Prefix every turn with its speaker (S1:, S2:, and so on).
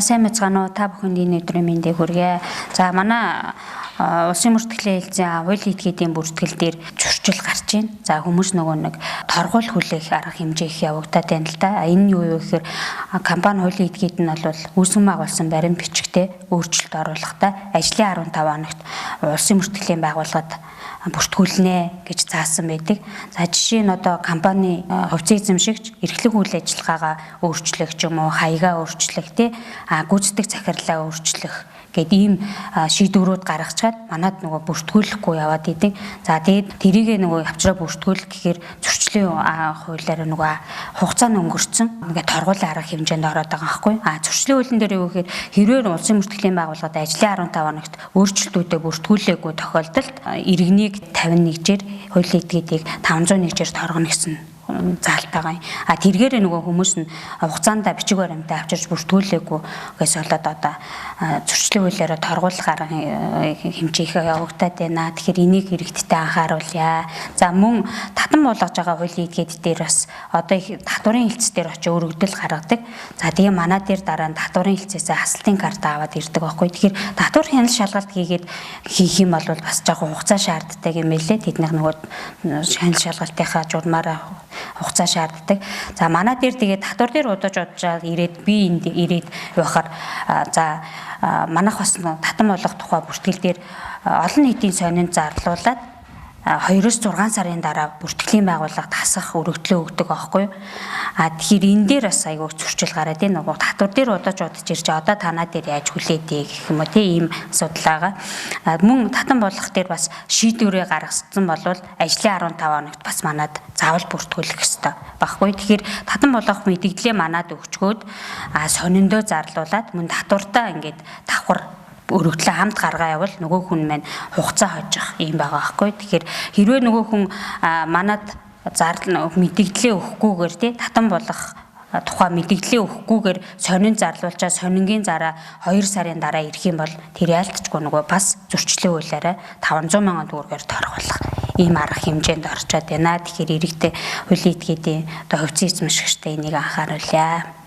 S1: Сайн мэцгаано та бүхэнд өдрийн мэндийг хүргье. За манай улсын мөртгөлийн хэлцээ хуулийн этгээдийн бүртгэл дээр зөрчил гарч байна. За хүмүүс нөгөө нэг торгуул хүлээх арга хэмжээ их явагдаад байна л да. Энэ нь юу вэ гэхээр компани хуулийн этгээд нь бол үүсгэн байгуулсан баримт бичгтээ өөрчлөлт оруулахдаа ажлын 15 хоногт улсын мөртгөлийн байгууллагад бүртгүүлнэ гэж заасан байдаг. За жишээ нь одоо компани хувьцаа эзэмшигч эрхлэг үйл ажиллагаагаа өөрчлөх ч юм уу, хаягаа өөрчлөх гүйцэтгэх захирлаа өөрчлөх гэдэг ийм шийдвэрүүд гаргацгаад манад нөгөө бүртгүүлэхгүй яваад идэг. За тэгээд тэрийг нөгөө авчраа бүртгүүлэх гэхээр зөрчлийн хуулиараа нөгөө хугацаа нь өнгөрцөн ингээд торгуулийн арга хэмжээнд ороод байгаа байхгүй. Зөрчлийн хуулийн дээр юу гэхээр хэрвээ улсын мөртгөлийн байгууллагад ажлын 15 хоногт өөрчлөлтүүдэд бүртгүүлээгүй тохиолдолд иргэнийг 51-жээр хуулийн этгээдийг 501-жээр торгоно гэсэн заалтайгаа. Тэргээр нөгөө хүмүүс нь хугацаанд бичиг баримтаа авчирч бүртгүүлээгүй гэс болоод одоо зөрчлийн хуулиараа торгуулах арга хэмжээ явагдаад байна. Тэгэхээр энийг хэрэгтдээ анхааруулъя. За мөн татан болгож байгаа хуулийн этгээд дээр бас одоо их татварын хэлтс дээр очиж өргөдөл гаргадаг. За тэгээ манай дээр дараа нь татварын хэлтсээс хасалтын карт аваад ирдэг байхгүй. Тэгэхээр татвар хяналт шалгалт хийх юм бол бас жоохон хугацаа шаарддаг юм байлээ. Тэднийх нөгөө хяналт шалгалтынхаа журмаараа хугацаа шаарддаг. За манай дээр тэгээд татвар дээр удаж ирээд би энд ирээд явахаар за манайх бас татан болгох тухай бүртгэл дээр олон нийтийн сонинд зарлуулад 2-6 сарын дараа бүртгэлийн байгууллагад хасах өргөдлөө өгдөг аахгүй. Тэгэхээр энэ дээр бас айгүй зөрчил гараад энэ нөгөө татвар дээр удаж ирж одоо танаа дээр яаж хүлээдэг гэх юм уу тийм асуудал байгаа. Мөн татан болгох дээр бас шийдвэрээ гаргасан болвол ажлын 15 хоногт бас манад заавал бүртгүүлэх ёстой баггүй. Тэгэхээр татан болгох мэдээлэлээ манад өгчгөөд сониндоо зарлуулад мөн татвартаа ингээд давхар өргөдлөө хамт гаргаа явал нөгөө хүн маань хугацаа хожих юм байгаа байхгүй. Тэгэхээр хэрвээ нөгөө хүн манад мэдээлэлээ өгөхгүйгээр татан болох тухай мэдээлэлээ өгөхгүйгээр сонин зарлуулчаа сонингийн зараа 2 сарын дараа ирэх юм бол тэр яалтчгүй нөгөө бас зөрчлийн хуулиараа 500 мянган төгрөгөөр торгуулах ийм арга хэмжээнд орчод байна. Тэгэхээр иргэдэд хуулийн этгээдийн одоо хувьцаа эзэмшигчтэй энийг анхааруулъя.